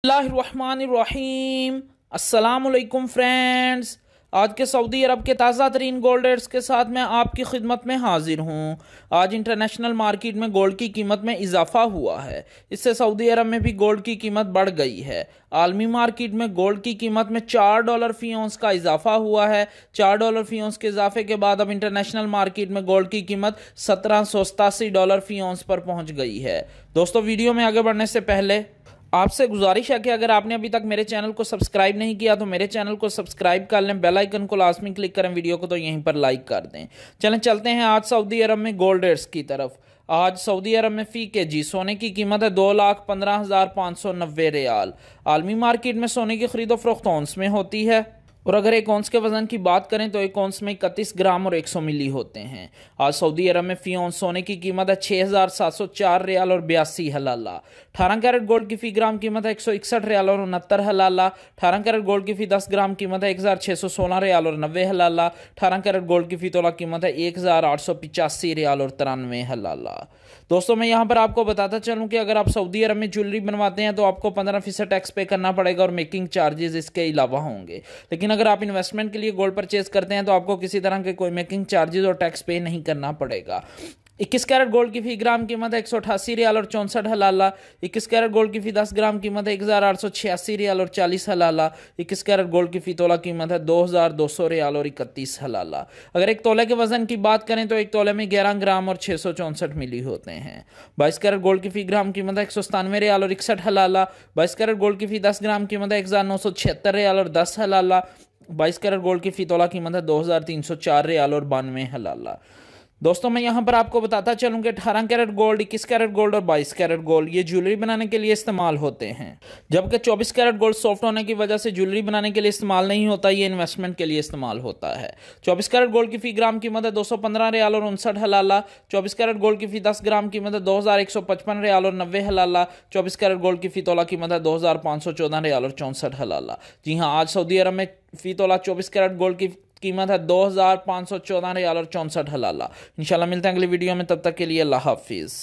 बिस्मिल्लाहिर्रहमानिर्रहीम। अस्सलामुअलैकुम फ्रेंड्स, आज के सऊदी अरब के ताज़ा तरीन गोल्ड रेट्स के साथ मैं आपकी खिदमत में हाजिर हूँ। आज इंटरनेशनल मार्केट में गोल्ड की कीमत में इजाफा हुआ है। इससे सऊदी अरब में भी गोल्ड की कीमत बढ़ गई है। आलमी मार्केट में गोल्ड की कीमत में $4 फी औंस का इजाफा हुआ है। $4 फी औंस के इजाफे के बाद अब इंटरनेशनल मार्केट में गोल्ड की कीमत $1787 फी औंस पर पहुँच गई है। दोस्तों, वीडियो में आगे बढ़ने से पहले आपसे गुजारिश है कि अगर आपने अभी तक मेरे चैनल को सब्सक्राइब नहीं किया तो मेरे चैनल को सब्सक्राइब कर लें, बेल आइकन को लाजमी क्लिक करें, वीडियो को तो यहीं पर लाइक कर दें। चलें चलते हैं आज सऊदी अरब में गोल्ड रेट्स की तरफ। आज सऊदी अरब में फ़ी केजी सोने की कीमत है 2,15,590 रियाल। आलमी मार्केट में सोने की खरीदो फरोख्त औंस में होती है और अगर एक औंस के वजन की बात करें तो एक औंस में 31 ग्राम और 100 मिली होते हैं। आज सऊदी अरब में फी औंस सोने की कीमत है 6,704 रियाल और 82 हलाला। 18 कैरेट गोल्ड की फी ग्राम कीमत है 161 रियाल और 69 हलाला। 18 कैरेट गोल्ड की फी 10 ग्राम कीमत है 1,616 रियाल और 90 हलाला। 18 कैरेट गोल्ड की फी तोला कीमत है 1,885 रियाल और 93 हलाला। दोस्तों, मैं यहाँ पर आपको बताता चलूँ कि अगर आप सऊदी अरब में ज्वेलरी बनवाते हैं तो आपको 15% टैक्स पे करना पड़ेगा और मेकिंग चार्जेस इसके अलावा होंगे। लेकिन अगर आप इन्वेस्टमेंट के लिए गोल्ड परचेज करते हैं तो आपको किसी तरह के कोई मेकिंग चार्जेस और टैक्स पे नहीं करना पड़ेगा। 21 कैरेट गोल्ड की फी ग्राम कीमत है 188 रियाल और 64 हलाला। 21 कैरेट गोल्ड की फी 10 ग्राम कीमत है 1,886 रियाल और 40 हलाला। 21 कैरेट गोल्ड की फी तोला कीमत है 2,200 रियाल और 31 हलाला। अगर एक तोले के वजन की बात करें तो एक तोले में 11 ग्राम और 664 मिली होते हैं। 22 कैरेट गोल्ड की फी ग्राम कीमत है 197 रियाल और 61 हलाला। 22 कैरेट गोल्ड की फी 10 ग्राम कीमत है 1,976 रियाल और 10 हलाला। 22 कैरेट गोल्ड की फी तोला कीमत है 2,304 रियाल और 92 हलाला। दोस्तों, मैं यहाँ पर आपको बताता चलूँ कि 18 कैरेट गोल्ड, 21 कैरेट गोल्ड और 22 कैरेट गोल्ड ये ज्वेलरी बनाने के लिए इस्तेमाल होते हैं, जबकि 24 कैरेट गोल्ड सॉफ्ट होने की वजह से ज्वेलरी बनाने के लिए इस्तेमाल नहीं होता, ये इन्वेस्टमेंट के लिए इस्तेमाल होता है। 24 कैरेट गोल्ड की फी ग्राम कीमत है 215 रियाल और 59 हलाला। 24 कैरेट गोल्ड की फी 10 ग्राम कीमत है 2,155 रियाल और 90 हलाला। 24 कैरेट गोल्ड की फी तोला कीमत है 2,514 रियाल और 64 हलाला। जी हाँ, आज सऊदी अरब में फी तोला 24 कैरेट गोल्ड की कीमत है 2,514 रियाल और 64 हलाला। इंशाल्लाह मिलते हैं अगली वीडियो में, तब तक के लिए अल्लाह हाफिज़।